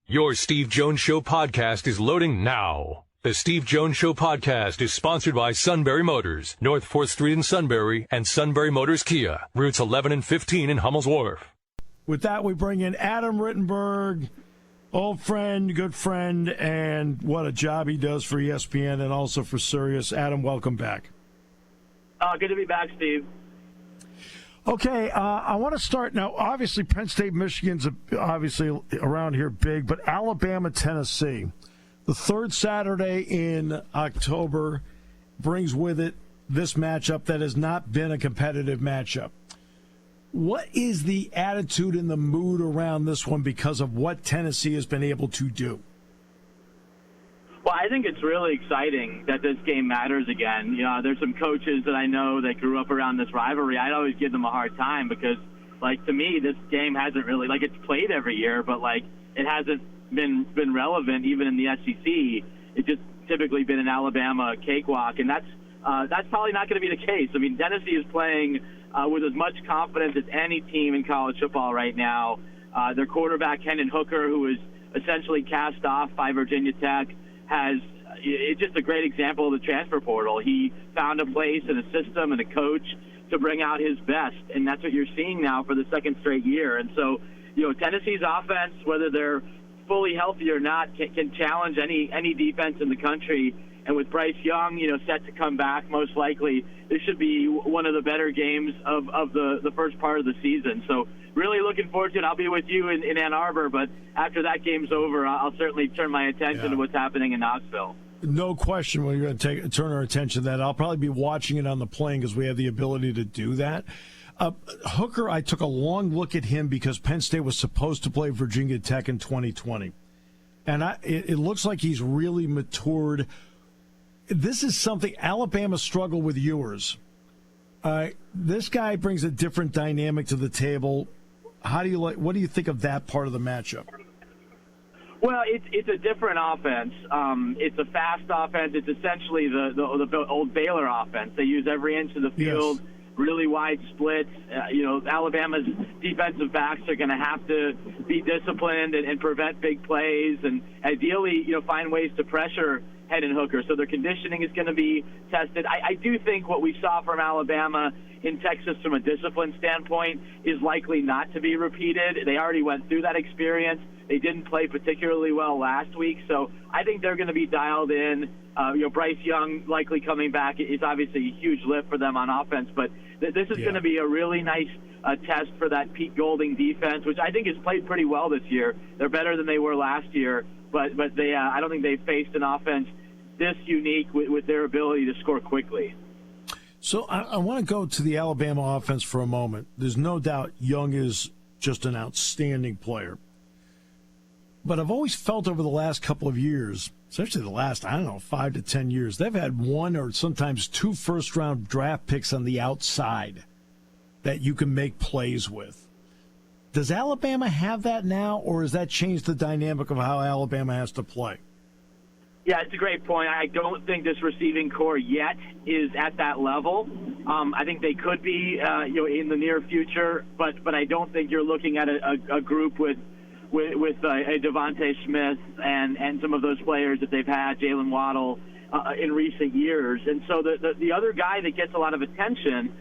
Your Steve Jones Show podcast is loading now. The Steve Jones Show podcast is sponsored by Sunbury Motors, North 4th Street in Sunbury, and Sunbury Motors Kia, routes 11 and 15 in Hummel's Wharf. With that, we bring in Adam Rittenberg, old friend, good friend, and what a job he does for ESPN and also for Sirius. Adam, welcome back. Good to be back, Steve. Okay, I want to start now. Obviously, Penn State, Michigan's obviously around here big, but Alabama, Tennessee, the third Saturday in October brings with it this matchup that has not been a competitive matchup. What is the attitude and the mood around this one because of what Tennessee has been able to do? Well, I think it's really exciting that this game matters again. You know, there's some coaches that I know that grew up around this rivalry. I'd always give them a hard time because, to me, this game hasn't really, it's played every year, but, it hasn't been relevant even in the SEC. It's just typically been an Alabama cakewalk, and that's probably not going to be the case. I mean, Tennessee is playing with as much confidence as any team in college football right now. Their quarterback, Hendon Hooker, who is essentially cast off by Virginia Tech, it's just a great example of the transfer portal. He found a place and a system and a coach to bring out his best, and that's what you're seeing now for the second straight year. And so, Tennessee's offense, whether they're fully healthy or not, can challenge any defense in the country. And with Bryce Young, set to come back most likely, this should be one of the better games of the first part of the season. So really looking forward to it. I'll be with you in Ann Arbor, but after that game's over, I'll certainly turn my attention to what's happening in Knoxville. No question we're going to turn our attention to that. I'll probably be watching it on the plane because we have the ability to do that. Hooker, I took a long look at him because Penn State was supposed to play Virginia Tech in 2020. And it looks like he's really matured. This is something Alabama struggled with Ewers. This guy brings a different dynamic to the table. What do you think of that part of the matchup? Well, it's a different offense. It's a fast offense. It's essentially the old Baylor offense. They use every inch of the field, yes. Really wide splits. Alabama's defensive backs are going to have to be disciplined and prevent big plays, and ideally, find ways to pressure Hendon Hooker. So their conditioning is going to be tested. I do think what we saw from Alabama in Texas from a discipline standpoint is likely not to be repeated. They already went through that experience. They didn't play particularly well last week, so I think they're going to be dialed in. Bryce Young likely coming back is obviously a huge lift for them on offense, but this is going to be a really nice test for that Pete Golding defense, which I think has played pretty well this year. They're better than they were last year, but they I don't think they've faced an offense this unique with their ability to score quickly. So I want to go to the Alabama offense for a moment. There's no doubt Young is just an outstanding player. But I've always felt over the last couple of years, especially the last, 5 to 10 years, they've had one or sometimes two first-round draft picks on the outside that you can make plays with. Does Alabama have that now, or has that changed the dynamic of how Alabama has to play? Yeah, it's a great point. I don't think this receiving core yet is at that level. I think they could be, in the near future, but I don't think you're looking at a group with a Devontae Smith and some of those players that they've had, Jalen Waddle, in recent years. And so the other guy that gets a lot of attention,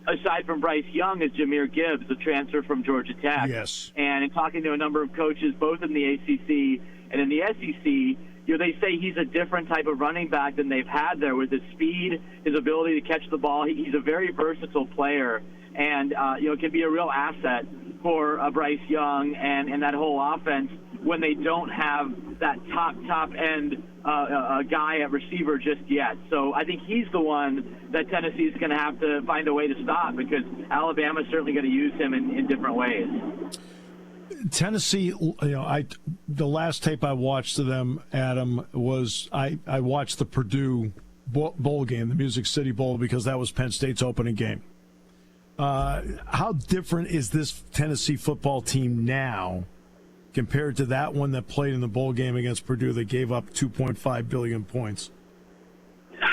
aside from Bryce Young, is Jahmyr Gibbs, the transfer from Georgia Tech. Yes. And in talking to a number of coaches, both in the ACC and in the SEC, they say he's a different type of running back than they've had there with his speed, his ability to catch the ball. He's a very versatile player, and can be a real asset for Bryce Young and that whole offense when they don't have that top end guy at receiver just yet. So I think he's the one that Tennessee's going to have to find a way to stop because Alabama's certainly going to use him in different ways. Tennessee, the last tape I watched of them, Adam, was I watched the Purdue bowl game, the Music City Bowl, because that was Penn State's opening game. How different is this Tennessee football team now compared to that one that played in the bowl game against Purdue that gave up 2.5 billion points?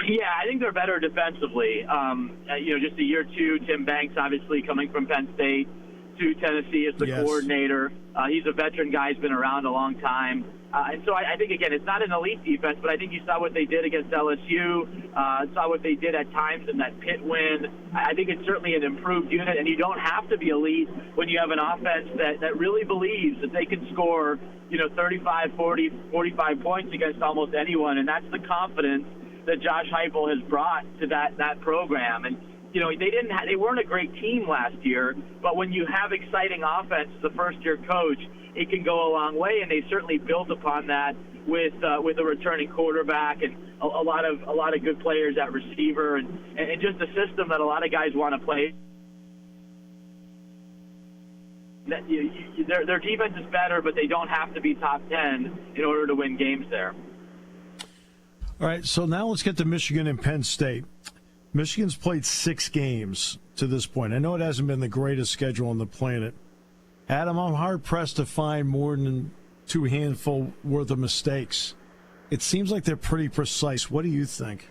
Yeah, I think they're better defensively. Just a year two, Tim Banks obviously coming from Penn State. to Tennessee as the coordinator. He's a veteran guy. He's been around a long time. And so I think, again, it's not an elite defense, but I think you saw what they did against LSU, saw what they did at times in that Pitt win. I think it's certainly an improved unit, and you don't have to be elite when you have an offense that really believes that they can score, 35, 40, 45 points against almost anyone, and that's the confidence that Josh Heupel has brought to that program. And they weren't a great team last year, but when you have exciting offense, the first-year coach, it can go a long way, and they certainly built upon that with a returning quarterback and a lot of good players at receiver and just a system that a lot of guys want to play. Their defense is better, but they don't have to be top 10 in order to win games there. All right, so now let's get to Michigan and Penn State. Michigan's played 6 games to this point. I know it hasn't been the greatest schedule on the planet. Adam, I'm hard-pressed to find more than 2 handful worth of mistakes. It seems like they're pretty precise. What do you think?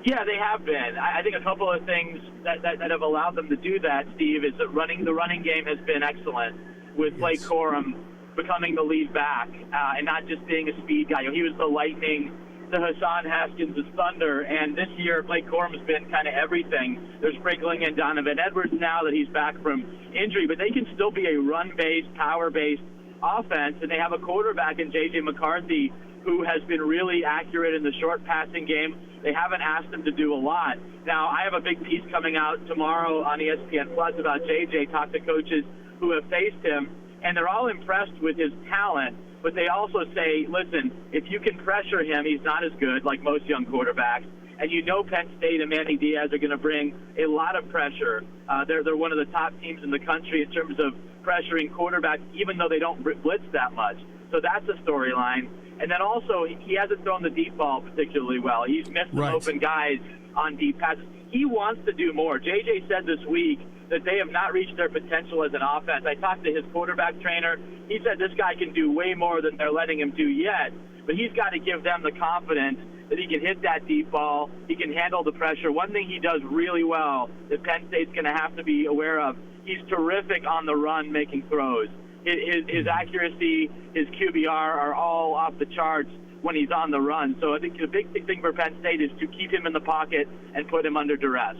Yeah, they have been. I think a couple of things that have allowed them to do that, Steve, is that the running game has been excellent with Blake Corum becoming the lead back and not just being a speed guy. He was the lightning to Hassan Haskins' thunder, and this year Blake Corum's been kind of everything. They're sprinkling in Donovan Edwards now that he's back from injury, but they can still be a run-based, power-based offense, and they have a quarterback in J.J. McCarthy who has been really accurate in the short passing game. They haven't asked him to do a lot. Now, I have a big piece coming out tomorrow on ESPN Plus about J.J., talk to coaches who have faced him, and they're all impressed with his talent. But they also say, listen, if you can pressure him, he's not as good like most young quarterbacks. And Penn State and Manny Diaz are going to bring a lot of pressure. They're one of the top teams in the country in terms of pressuring quarterbacks, even though they don't blitz that much. So that's a storyline. And then also, he hasn't thrown the deep ball particularly well. He's missed some open guys on deep passes. He wants to do more. JJ said this week that they have not reached their potential as an offense. I talked to his quarterback trainer. He said this guy can do way more than they're letting him do yet, but he's got to give them the confidence that he can hit that deep ball, he can handle the pressure. One thing he does really well that Penn State's going to have to be aware of, he's terrific on the run making throws. His accuracy, his QBR are all off the charts when he's on the run. So I think the big thing for Penn State is to keep him in the pocket and put him under duress.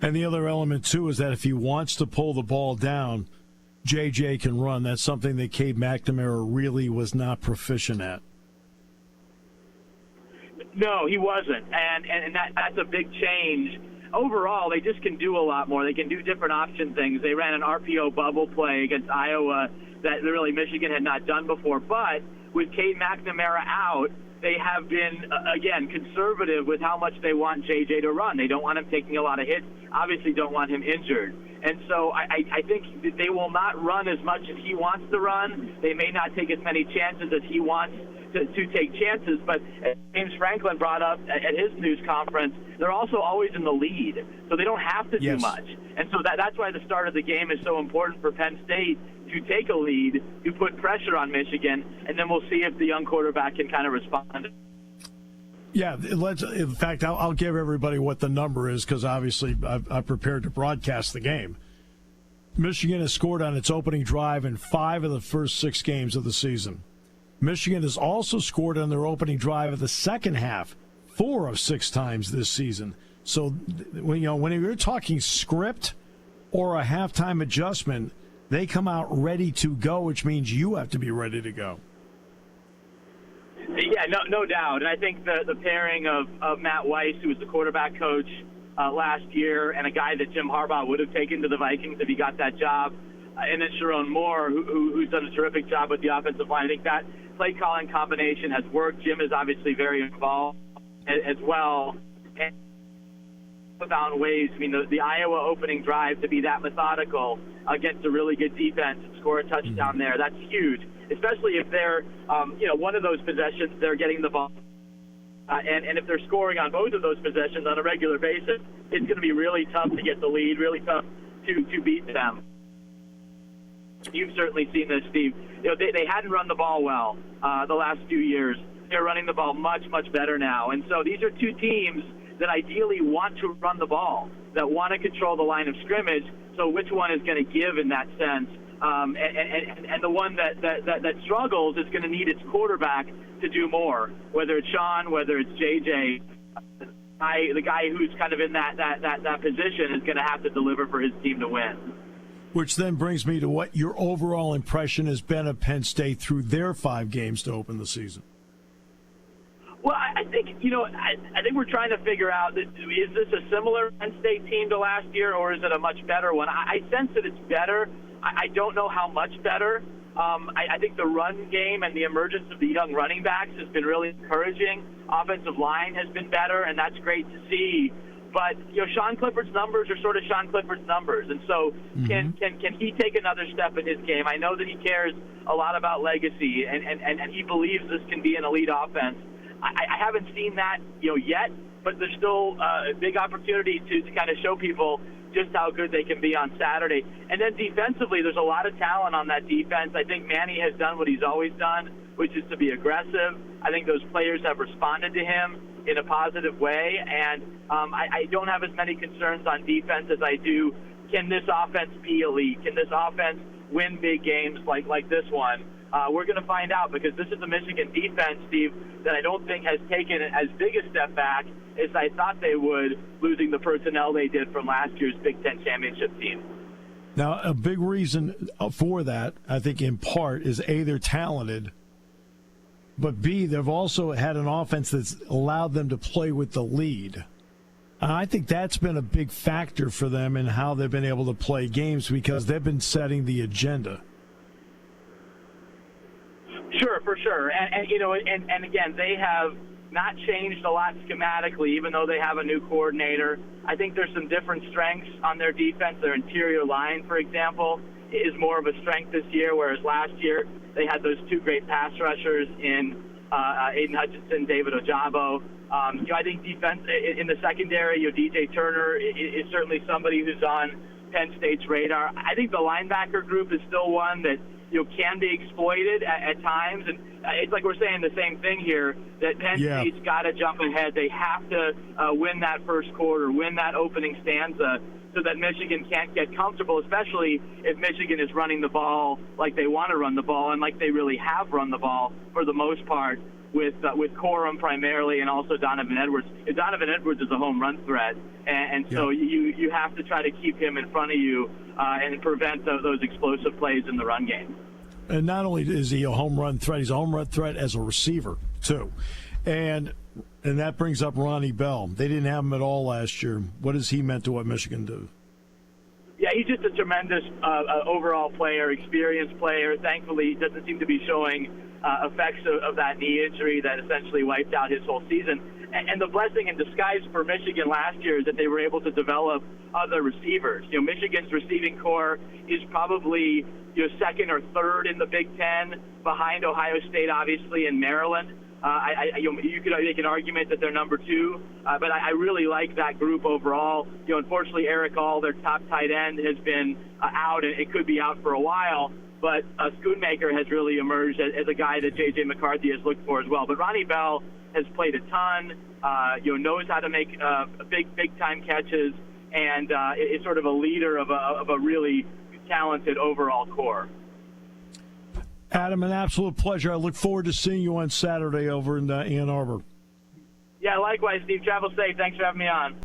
And the other element, too, is that if he wants to pull the ball down, J.J. can run. That's something that Cade McNamara really was not proficient at. No, he wasn't. And that's a big change. Overall, they just can do a lot more. They can do different option things. They ran an RPO bubble play against Iowa that really Michigan had not done before. But with Cade McNamara out, they have been, again, conservative with how much they want J.J. to run. They don't want him taking a lot of hits, obviously don't want him injured. And so I think that they will not run as much as he wants to run. They may not take as many chances as he wants to take chances. But as James Franklin brought up at his news conference, they're also always in the lead. So they don't have to do much. And so that's why the start of the game is so important for Penn State, to take a lead, to put pressure on Michigan, and then we'll see if the young quarterback can kind of respond. Yeah, in fact, I'll give everybody what the number is because obviously I've prepared to broadcast the game. Michigan has scored on its opening drive in 5 of the first 6 games of the season. Michigan has also scored on their opening drive of the second half 4 of 6 times this season. So when you're talking script or a halftime adjustment, they come out ready to go, which means you have to be ready to go. Yeah, no doubt. And I think the pairing of Matt Weiss, who was the quarterback coach last year, and a guy that Jim Harbaugh would have taken to the Vikings if he got that job, and then Sharon Moore, who's done a terrific job with the offensive line. I think that play-calling combination has worked. Jim is obviously very involved as well. And found ways, the Iowa opening drive to be that methodical against a really good defense and score a touchdown there. That's huge, especially if they're, one of those possessions, they're getting the ball. And if they're scoring on both of those possessions on a regular basis, it's going to be really tough to get the lead, really tough to beat them. You've certainly seen this, Steve. They hadn't run the ball well the last few years. They're running the ball much, much better now. And so these are two teams that ideally want to run the ball, that want to control the line of scrimmage, So which one is going to give in that sense? And the one that struggles is going to need its quarterback to do more, whether it's Sean, whether it's JJ. The guy who's kind of in that position is going to have to deliver for his team to win. Which then brings me to what your overall impression has been of Penn State through their 5 games to open the season. Well, I think, I think we're trying to figure out, is this a similar Penn State team to last year, or is it a much better one? I sense that it's better. I don't know how much better. I think the run game and the emergence of the young running backs has been really encouraging. Offensive line has been better, and that's great to see. But, Sean Clifford's numbers are sort of Sean Clifford's numbers. And so can he take another step in his game? I know that he cares a lot about legacy, and he believes this can be an elite offense. I haven't seen that, yet, but there's still a big opportunity to kind of show people just how good they can be on Saturday. And then defensively, there's a lot of talent on that defense. I think Manny has done what he's always done, which is to be aggressive. I think those players have responded to him in a positive way, and I don't have as many concerns on defense as I do. Can this offense be elite? Can this offense win big games like this one? We're going to find out, because this is a Michigan defense, Steve, that I don't think has taken as big a step back as I thought they would, losing the personnel they did from last year's Big Ten championship team. Now, a big reason for that, I think in part, is A, they're talented, but B, they've also had an offense that's allowed them to play with the lead. I think that's been a big factor for them in how they've been able to play games, because they've been setting the agenda. Sure, for sure. And again, they have not changed a lot schematically, even though they have a new coordinator. I think there's some different strengths on their defense. Their interior line, for example, is more of a strength this year, whereas last year they had those 2 great pass rushers in Aiden Hutchinson, David Ojabo. I think defense in the secondary, DJ Turner is certainly somebody who's on Penn State's radar. I think the linebacker group is still one that can be exploited at times, and it's like we're saying the same thing here, that Penn State's got to jump ahead. They have to win that first quarter, win that opening stanza, so that Michigan can't get comfortable, especially if Michigan is running the ball like they want to run the ball and like they really have run the ball for the most part, with Corum primarily, and also Donovan Edwards. Donovan Edwards is a home run threat, and so you have to try to keep him in front of you and prevent those explosive plays in the run game. And not only is he a home run threat, he's a home run threat as a receiver too. And that brings up Ronnie Bell. They didn't have him at all last year. What has he meant to what Michigan do? Yeah, he's just a tremendous overall player, experienced player. Thankfully, he doesn't seem to be showing effects of that knee injury that essentially wiped out his whole season. And the blessing in disguise for Michigan last year is that they were able to develop other receivers. Michigan's receiving core is probably second or third in the Big Ten, behind Ohio State, obviously, and Maryland. You could make an argument that they're number 2, but I really like that group overall. Unfortunately, Eric All, their top tight end, has been out, and it could be out for a while. But Schoonmaker has really emerged as a guy that J.J. McCarthy has looked for as well. But Ronnie Bell has played a ton, knows how to make big-time catches, and is sort of a leader of a really talented overall core. Adam, an absolute pleasure. I look forward to seeing you on Saturday over in Ann Arbor. Yeah, likewise, Steve. Travel safe. Thanks for having me on.